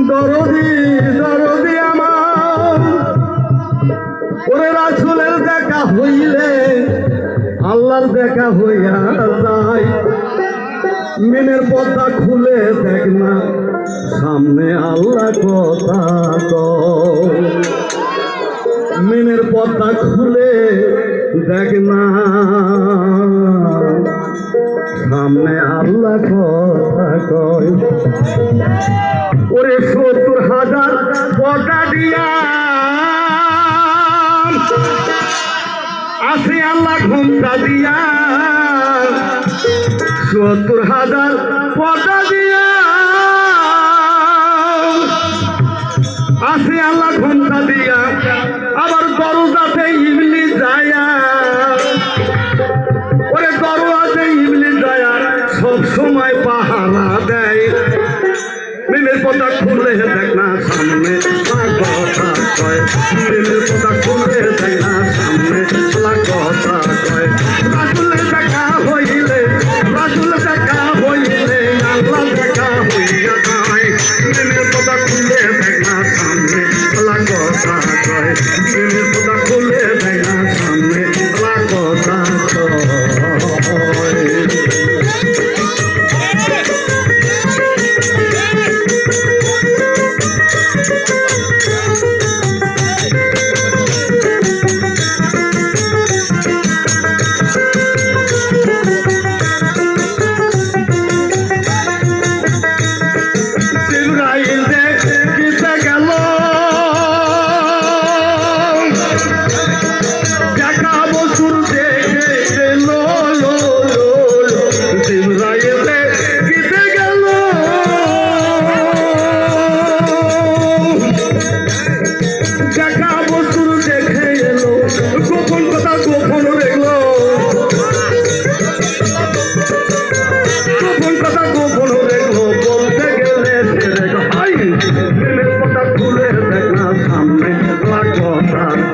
দরদি দরদি আমার ওরে রাসূলের দেখা হইলে আল্লাহর দেখা হইয়া যায়। মিনের পর্দা খুলে দেখ না সামনে আল্লাহ কথা কয়। মিনের পর্দা খুলে দেখ না সামনে আল্লাহ কথা কয়। ওরে ৭০,০০০ পর্দা দিয়া আসে আল্লাহ ঘুমটা দিয়া। ৭০,০০০ পর্দা দিয়া আসে আল্লাহ ঘুমটা দিয়া। আবার দরজাতে ইবলিস যায়া ওরে দরজাতে ইবলিস যায়া সব সময় পাহারা দেয়। মিনের পর্দা খুলে দেখ না সামনে কথা কয়। মিনের পর্দা খুলে দেখ না সামনে কথা কয়। রাসূলের দেখা হইলে রাসূল দেখা হইলে আল্লাহ দেখা হইয়া যায়। মিনের পর্দা খুলে দেখ না সামনে কথা কয়। মিনের পর্দা খুলে দেখ না সামনে কথা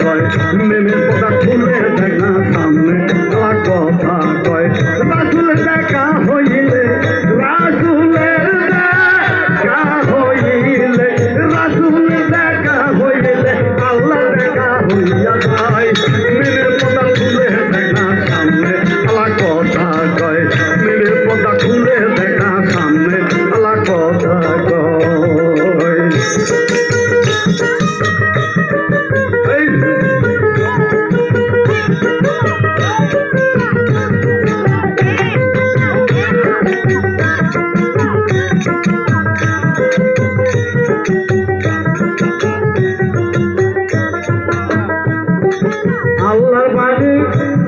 কয়। মিনের পর্দা খুলে দেখ না সামনে কথা কয়। রাসূল দেখা হইলে রাসূলের দেখা হইলে রাসূল দেখা হইলে আল্লাহ দেখা হইয়া যায়। মিনের পর্দা খুলে দেখ না সামনে কথা কয়। মিনের পর্দা খুলে দেখ না সামনে কথা কয়। আল্লাহর বাণী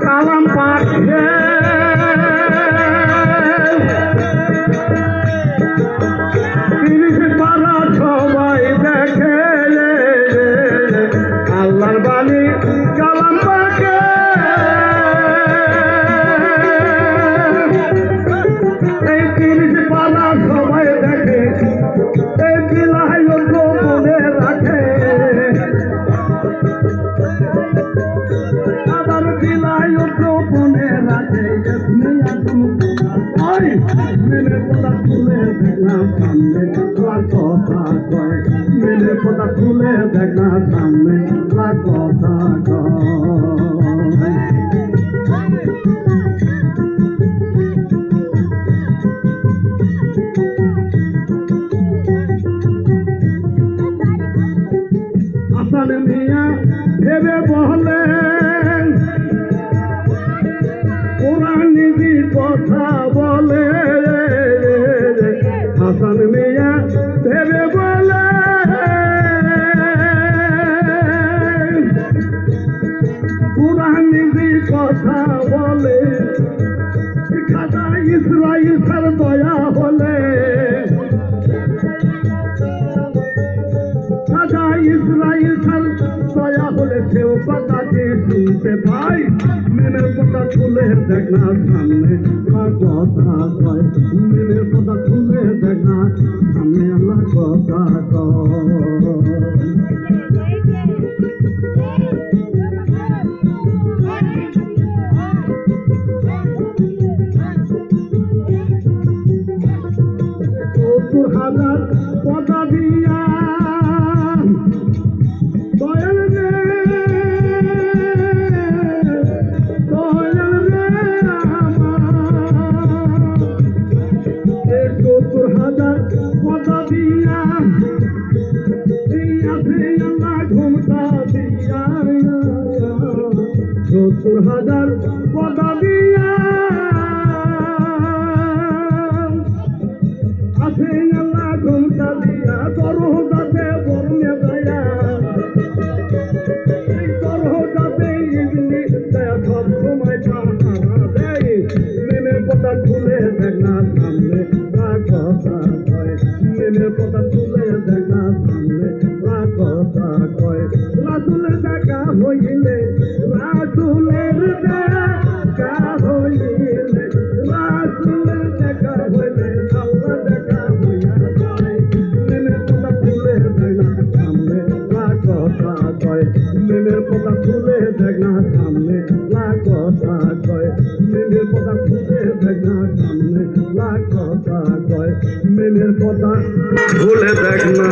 কালাম পাঠে তিরিশ পারা সবাই দেখে। আল্লাহর বাণী কালাম পাঠে এই ৩০ পারা সবাই দেখে। এই বিলায় মনে রাখে আবার বিলায় মনে রাখে। মিনের পর্দা খুলে দেখলাম সামনে কথা কয়। মিনের পর্দা খুলে দেখলাম সামনে কথা কয়। হাসান মিয়া ভেবে বলে কোরআনী কথা বলে। হাসান মিয়া ভেবে বলে কোরআনী কথা বলে। খাজা ইসরাঈলের দয়া হলে খাজা ইসরাঈলের দয়া হলে সেও কথাকে শুনতে পাই। মিনের পর্দা খুলে দেখ না সামনে কথা কয়। মিনের পর্দা খুলে দেখ না সামনে আল্লাহ কথা কয়। হাজার পদা দিয়া 70,000 পদা দিয়া আছে আল্লাহ ঘুমটা দিয়া দরজাতে বর্ণে দয়া দরজাতে ইবলি দয়া সব সময় পাহারা দেয় মেনের কথা খুলে দেখ না সামনে কথা কয় মেনের কথা খুলে দেখ না সামনে কথা কয় রাসূলের দেখা হইলে রাসূলের দেখা হইলে রাসূলের দেখা হইলে আল্লাহ দেখা হইয়া যায় মেনের কথা খুলে দেখ না সামনে কথা কয় মেনের কথা খুলে দেখ না সামনে কথা কয় মেনের কথা খুলে দেখ না সামনে কথা কয় মেনের কথা খুলে দেখ না।